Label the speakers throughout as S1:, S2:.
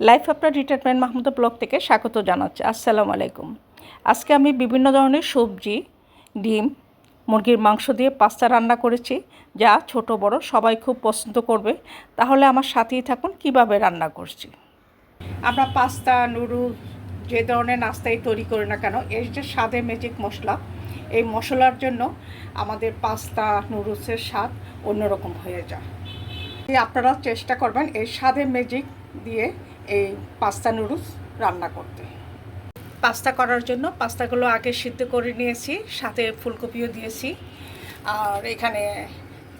S1: Life after retirement Mahmuda blog থেকে স্বাগত জানাচ্ছি। আসসালামু আলাইকুম। আজকে আমি বিভিন্ন ধরনের সবজি, ডিম, মুরগির মাংস দিয়ে পাস্তা রান্না করেছি, যা ছোট বড় সবাই খুব পছন্দ করবে। তাহলে আমার সাথেই থাকুন কিভাবে রান্না করছি। আমরা পাস্তা, নুডলস যে ধরনের নাস্তাই তৈরি করি না কেন, এর যে স্বাদের ম্যাজিক মশলা, এই মশলার জন্য আমাদের পাস্তা নুডলসের স্বাদ অন্যরকম হয়ে যায়। আপনারা চেষ্টা করবেন এই স্বাদের ম্যাজিক দিয়ে এই পাস্তা নুডলস রান্না করতে। পাস্তা করার জন্য পাস্তাগুলো আগে সিদ্ধ করে নিয়েছি, সাথে ফুলকপিও দিয়েছি, আর এখানে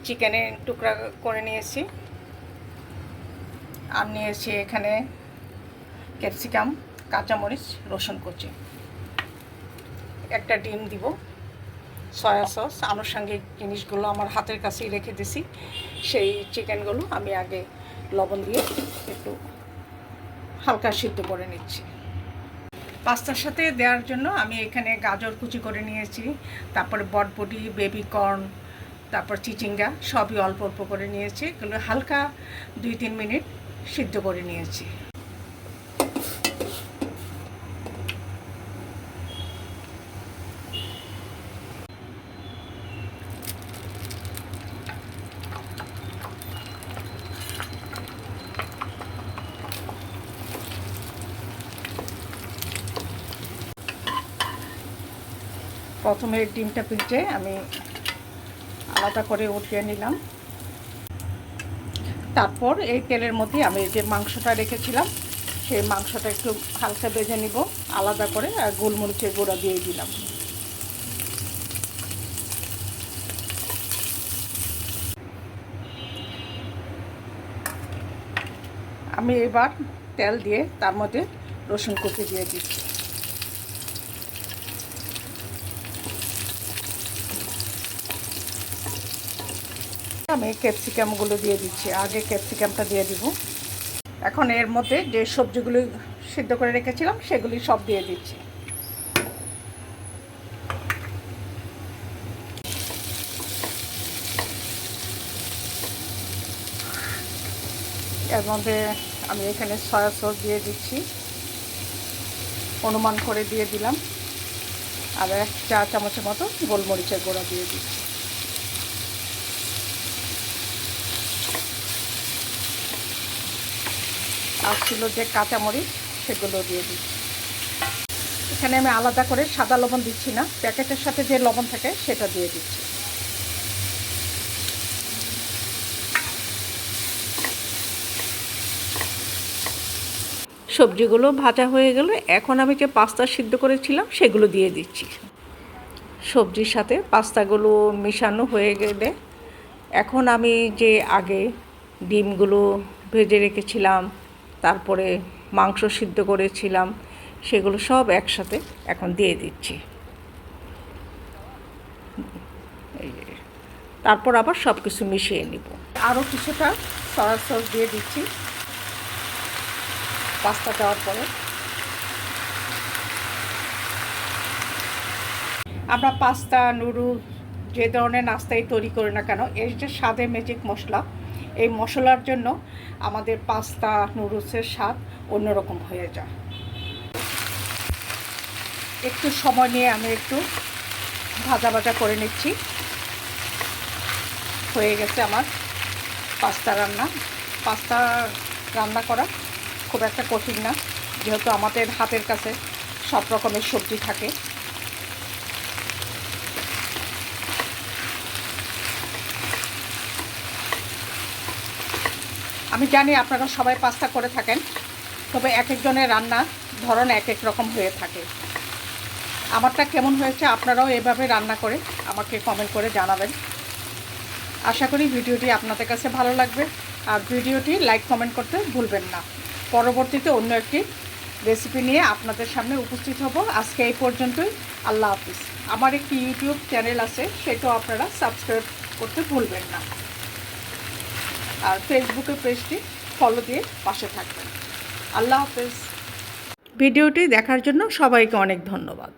S1: চিকেনের টুকরা করে নিয়েছি, আর নিয়েছি এখানে ক্যাপসিকাম, কাঁচামরিচ, রসুন কুচি, একটা ডিম দিব, সয়া সস, আনুষঙ্গিক জিনিসগুলো আমার হাতের কাছেই রেখে দিছি। সেই চিকেনগুলো আমি আগে লবণ দিয়ে একটু হালকা সিদ্ধ করে নিচ্ছি। পাস্তার সাথে দেওয়ার জন্য আমি এখানে গাজর কুচি করে নিয়েছি, তারপরে বটবটি, বেবি কর্ন, তারপর চিচিঙ্গা সবই অল্প অল্প করে নিয়েছি। এগুলো হালকা 2-3 মিনিট সিদ্ধ করে নিয়েছি। প্রথমে ডিমটা ভেজে আমি আলাদা করে উঠিয়ে নিলাম। তারপর এই তেলের মধ্যে আমি যে মাংসটা রেখেছিলাম সেই মাংসটা একটু হালকা ভেজে নিব আলাদা করে, আর গোলমরিচের গুঁড়া দিয়ে দিলাম। আমি এবার তেল দিয়ে তার মধ্যে রসুন কুচি দিয়ে দিচ্ছি। আমি ক্যাপসিকামগুলো দিয়ে দিচ্ছি, আগে ক্যাপসিকামটা দিয়ে দিব। এখন এর মধ্যে যে সবজিগুলো সিদ্ধ করে রেখেছিলাম সেগুলি সব দিয়ে দিচ্ছি। এর মধ্যে আমি এখানে সয়া সস দিয়ে দিচ্ছি, অনুমান করে দিয়ে দিলাম, আর 1 চা চামচের মতো গোলমরিচের গুঁড়া দিয়ে দিচ্ছি। আর ছিল যে কাঁচামরিচ সেগুলো দিয়ে দিচ্ছি। এখানে আমি আলাদা করে সাদা লবণ দিচ্ছি না, প্যাকেটের সাথে যে লবণ থাকে সেটা দিয়ে দিচ্ছি। সবজিগুলো ভাজা হয়ে গেলে এখন আমি যে পাস্তা সিদ্ধ করেছিলাম সেগুলো দিয়ে দিচ্ছি। সবজির সাথে পাস্তাগুলো মেশানো হয়ে গেলে এখন আমি যে আগে ডিমগুলো ভেজে রেখেছিলাম, তারপরে মাংস সিদ্ধ করেছিলাম, সেগুলো সব একসাথে এখন দিয়ে দিচ্ছি। তারপর আবার সব কিছু মিশিয়ে নিব। আরও কিছুটা সয়া সস দিয়ে দিচ্ছি পাস্তা দেওয়ার পরে। আমরা পাস্তা, নুডলস যে ধরনের নাস্তাই তৈরি করি না কেন, এর যে স্বাদের ম্যাজিক মশলা, এই মশলার জন্য আমাদের পাস্তা নুডলসের স্বাদ অন্যরকম হয়ে যায়। একটু সময় নিয়ে আমি একটু ভাজা ভাজা করে নিচ্ছি। হয়ে গেছে আমার পাস্তা রান্না। পাস্তা রান্না করা খুব একটা কঠিন না, যেহেতু আমাদের হাতের কাছে সব রকমের সবজি থাকে। আমি জানি আপনারা সবাই পাস্তা করে থাকেন, তবে এক একজনের রান্না ধরন এক এক রকম হয়ে থাকে। আমারটা কেমন হয়েছে আপনারাও এভাবে রান্না করে আমাকে কমেন্ট করে জানাবেন। আশা করি ভিডিওটি আপনাদের কাছে ভালো লাগবে, আর ভিডিওটি লাইক কমেন্ট করতে ভুলবেন না। পরবর্তীতে অন্য একটি রেসিপি নিয়ে আপনাদের সামনে উপস্থিত হব। আজকে এই পর্যন্তই। আল্লাহ হাফিজ। আমার একটি ইউটিউব চ্যানেল আছে, সেটাও আপনারা সাবস্ক্রাইব করতে ভুলবেন না, আর ফেসবুকে পেজটি ফলো দিয়ে পাশে থাকবেন। আল্লাহ হাফিজ। ভিডিওটি দেখার জন্য সবাইকে অনেক ধন্যবাদ।